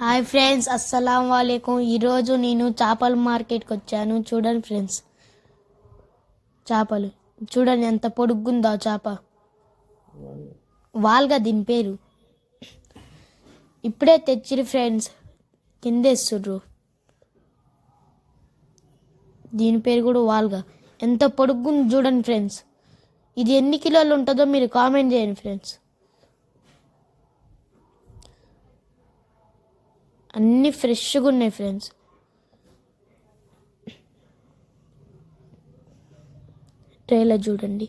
Hi friends, అస్సలం వాలేకుం. ఈరోజు నేను చేపల మార్కెట్కి వచ్చాను. చూడండి ఫ్రెండ్స్, చేపలు చూడండి ఎంత పొడుగ్గుందో చేప. వాల్గా దీని పేరు. ఇప్పుడే తెచ్చిరు ఫ్రెండ్స్, కిందేస్తుర్రు. దీని పేరు కూడా వాల్గా. ఎంత పొడుగ్గుంది చూడండి ఫ్రెండ్స్. ఇది ఎన్ని కిలోలు ఉంటుందో మీరు కామెంట్ చేయండి ఫ్రెండ్స్. అన్నీ ఫ్రెష్గా ఉన్నాయి ఫ్రెండ్స్. ట్రైలర్ చూడండి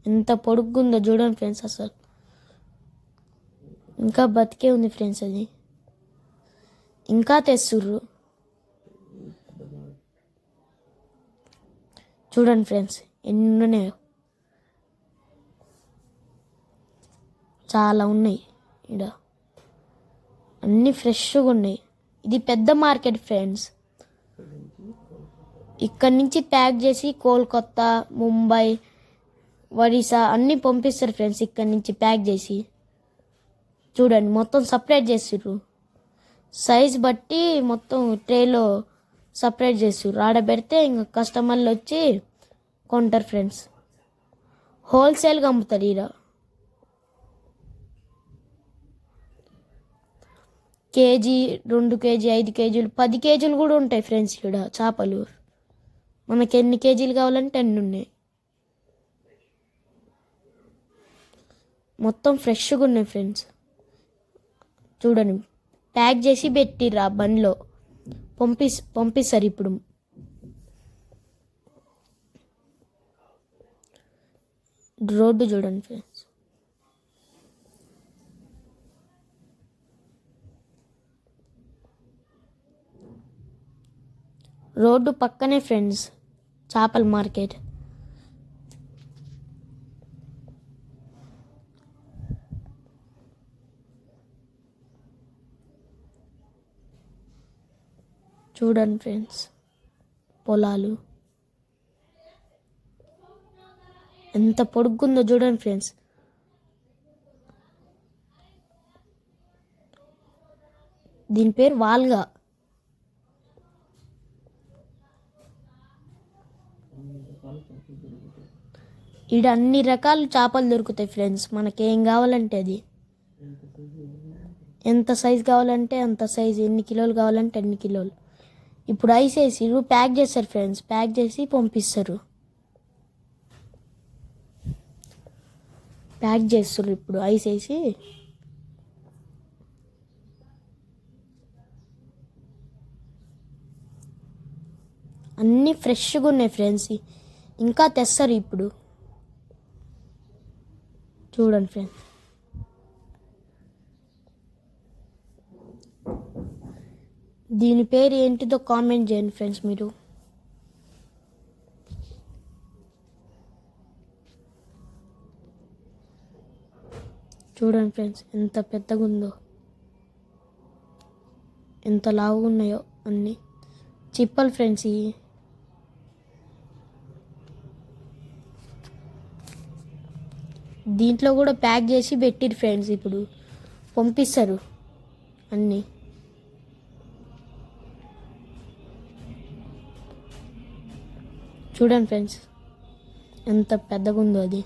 ఎంత పొడుగ్గుందో చూడండి ఫ్రెండ్స్. అసలు ఇంకా బతికే ఉంది ఫ్రెండ్స్. అది ఇంకా తెస్తుర్రు. చూడండి ఫ్రెండ్స్ ఎన్ని ఉన్నాయో. చాలా ఉన్నాయి ఇక్కడ, అన్నీ ఫ్రెష్గా ఉన్నాయి. ఇది పెద్ద మార్కెట్ ఫ్రెండ్స్. ఇక్కడి నుంచి ప్యాక్ చేసి కోల్కత్తా, ముంబై, ఒరిస్సా అన్నీ పంపిస్తారు ఫ్రెండ్స్. ఇక్కడి నుంచి ప్యాక్ చేసి చూడండి మొత్తం సపరేట్ చేసిర్రు. సైజ్ బట్టి మొత్తం ట్రేలో సపరేట్ చేసిర్రు. ఆడబెడితే ఇంకా కస్టమర్లు వచ్చి కొంటారు ఫ్రెండ్స్. హోల్సేల్గా అమ్ముతారు ఈడ. కేజీ, 2 కేజీ, 5 కేజీలు, 10 కేజీలు కూడా ఉంటాయి ఫ్రెండ్స్ ఇక్కడ చేపలు. మనకి ఎన్ని కేజీలు కావాలంటే అన్ని ఉన్నాయి. మొత్తం ఫ్రెష్గా ఉన్నాయి ఫ్రెండ్స్. చూడండి ప్యాక్ చేసి పెట్టిర్రు. ఆ బండిలో పంపిస్తారు ఇప్పుడు. రోడ్డు చూడండి ఫ్రెండ్స్. రోడ్డు పక్కనే ఫ్రెండ్స్ చేపల మార్కెట్. చూడండి ఫ్రెండ్స్ పొలాలు ఎంత పొడుగ్గుందో చూడండి ఫ్రెండ్స్. దీని పేరు వాల్గా. ఈడ అన్ని రకాల చేపలు దొరుకుతాయి ఫ్రెండ్స్. మనకేం కావాలంటే అది, ఎంత సైజు కావాలంటే అంత సైజు, ఎన్ని కిలోలు కావాలంటే అన్ని కిలోలు. ఇప్పుడు ఐస్ వేసి ప్యాక్ చేస్తారు ఫ్రెండ్స్. ప్యాక్ చేసి పంపిస్తారు. ప్యాక్ చేస్తారు ఇప్పుడు ఐస్ వేసి. అన్నీ ఫ్రెష్గా ఉన్నాయి ఫ్రెండ్స్. ఇంకా తెస్తారు ఇప్పుడు. చూడండి ఫ్రెండ్స్ దీని పేరు ఏంటిదో కామెంట్ చేయండి ఫ్రెండ్స్ మీరు. చూడండి ఫ్రెండ్స్ ఎంత పెద్దగా ఉందో, ఎంత లావుగా ఉన్నాయో అన్నీ. చిప్పలు ఫ్రెండ్స్ ఇవి. దీంట్లో కూడా ప్యాక్ చేసి పెట్టిరు ఫ్రెండ్స్. ఇప్పుడు పంపిస్తారు అన్నీ. చూడండి ఫ్రెండ్స్ ఎంత పెద్దగా ఉందో అది.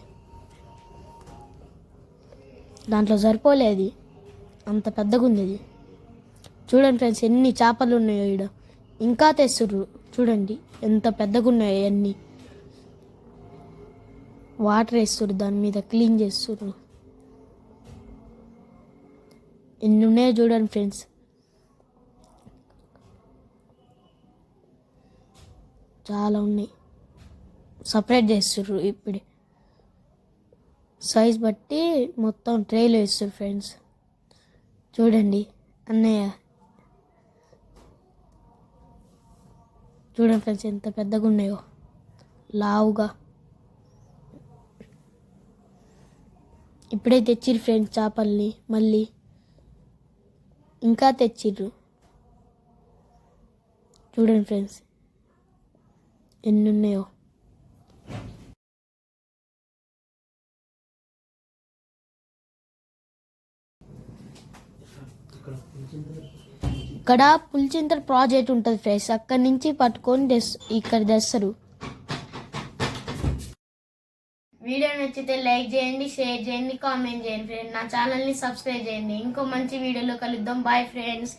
దాంట్లో సరిపోలేదు, అంత పెద్దగా ఉంది అది. చూడండి ఫ్రెండ్స్ ఎన్ని చేపలు ఉన్నాయో ఈడ. ఇంకా తెస్తుర్రు. చూడండి ఎంత పెద్దగా ఉన్నాయో అన్నీ. వాటర్ వేస్తుర్రు, దాని మీద క్లీన్ చేస్తుర్రు. ఎన్ని ఉన్నాయో చూడండి ఫ్రెండ్స్. చాలా ఉన్నాయి. సపరేట్ చేస్తుర్రు ఇప్పుడే. సైజ్ బట్టి మొత్తం ట్రేలో వేస్తారు ఫ్రెండ్స్. చూడండి అన్నయ్య. చూడండి ఫ్రెండ్స్ ఎంత పెద్దగా ఉన్నాయో, లావుగా. ఇప్పుడే తెచ్చిర్రు ఫ్రెండ్స్ చేపల్ని. మళ్ళీ ఇంకా తెచ్చిర్రు. చూడండి ఫ్రెండ్స్ ఎన్ని ఉన్నాయో. ఇక్కడ పులిచింతల ప్రాజెక్ట్ ఉంటుంది ఫ్రెండ్స్, అక్కడి నుంచి పట్టుకొని ఇక్కడ తెస్తారు. వీడియో నచ్చితే లైక్ చేయండి, షేర్ చేయండి, కామెంట్ చేయండి ఫ్రెండ్స్. నా ఛానల్ని సబ్స్క్రైబ్ చేయండి. ఇంకో మంచి వీడియోలో కలుద్దాం. Bye friends.